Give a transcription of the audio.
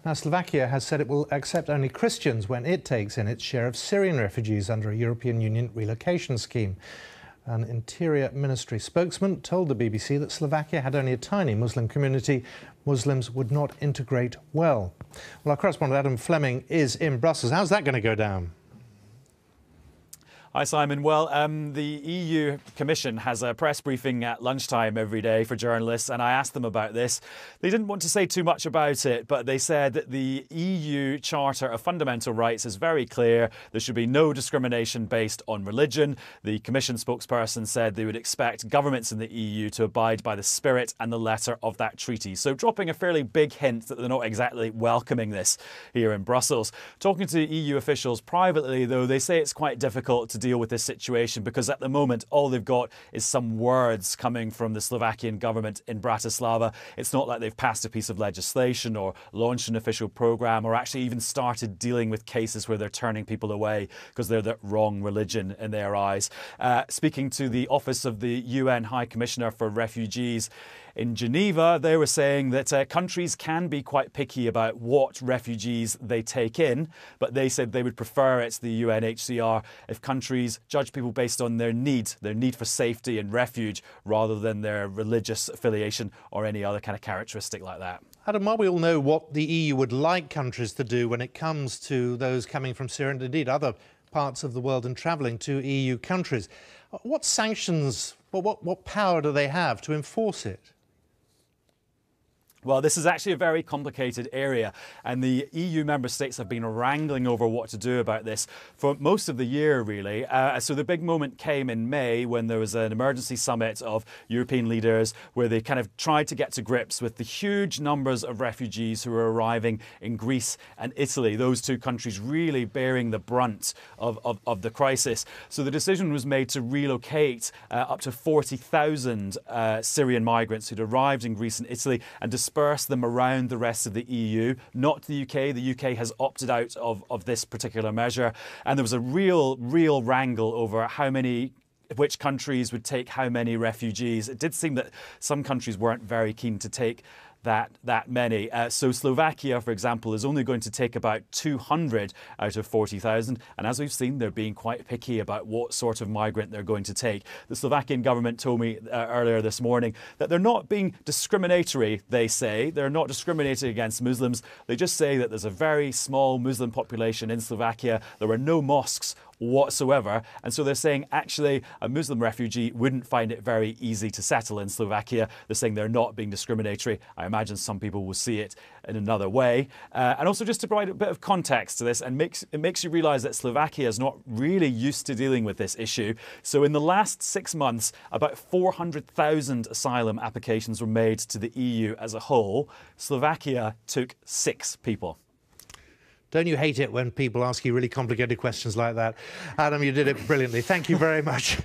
Now, Slovakia has said it will accept only Christians when it takes in its share of Syrian refugees under a European Union relocation scheme. An Interior Ministry spokesman told the BBC that Slovakia had only a tiny Muslim community. Muslims would not integrate well. Well, our correspondent Adam Fleming is in Brussels. How's that going to go down? Hi, Simon. Well, the EU Commission has a press briefing at lunchtime every day for journalists, and I asked them about this. They didn't want to say too much about it, but they said that the EU Charter of Fundamental Rights is very clear. There should be no discrimination based on religion. The Commission spokesperson said they would expect governments in the EU to abide by the spirit and the letter of that treaty. So dropping a fairly big hint that they're not exactly welcoming this here in Brussels. Talking to EU officials privately, though, they say it's quite difficult to deal with this situation because at the moment all they've got is some words coming from the Slovakian government in Bratislava. It's not like they've passed a piece of legislation or launched an official programme or actually even started dealing with cases where they're turning people away because they're the wrong religion in their eyes. Speaking to the Office of the UN High Commissioner for Refugees in Geneva, they were saying that countries can be quite picky about what refugees they take in, but they said they would prefer it to the UNHCR if countries judge people based on their need for safety and refuge, rather than their religious affiliation or any other kind of characteristic like that. Adam, while we all know what the EU would like countries to do when it comes to those coming from Syria and indeed other parts of the world and travelling to EU countries, what sanctions, what power do they have to enforce it? Well, this is actually a very complicated area, and the EU member states have been wrangling over what to do about this for most of the year, really. So the big moment came in May when there was an emergency summit of European leaders where they kind of tried to get to grips with the huge numbers of refugees who were arriving in Greece and Italy, those two countries really bearing the brunt of the crisis. So the decision was made to relocate up to 40,000 Syrian migrants who'd arrived in Greece and Italy and disperse them around the rest of the EU, not the UK. The UK has opted out of this particular measure. And there was a real wrangle over which countries would take how many refugees. It did seem that some countries weren't very keen to take that many. So Slovakia, for example, is only going to take about 200 out of 40,000. And as we've seen, they're being quite picky about what sort of migrant they're going to take. The Slovakian government told me earlier this morning that they're not being discriminatory, they say. They're not discriminating against Muslims. They just say that there's a very small Muslim population in Slovakia. There are no mosques whatsoever, and so they're saying actually a Muslim refugee wouldn't find it very easy to settle in Slovakia. They're saying they're not being discriminatory. I imagine some people will see it in another way. And also, just to provide a bit of context to this, and it makes you realise that Slovakia is not really used to dealing with this issue. So in the last 6 months, about 400,000 asylum applications were made to the EU as a whole. Slovakia took 6 people. Don't you hate it when people ask you really complicated questions like that? Adam, you did it brilliantly. Thank you very much.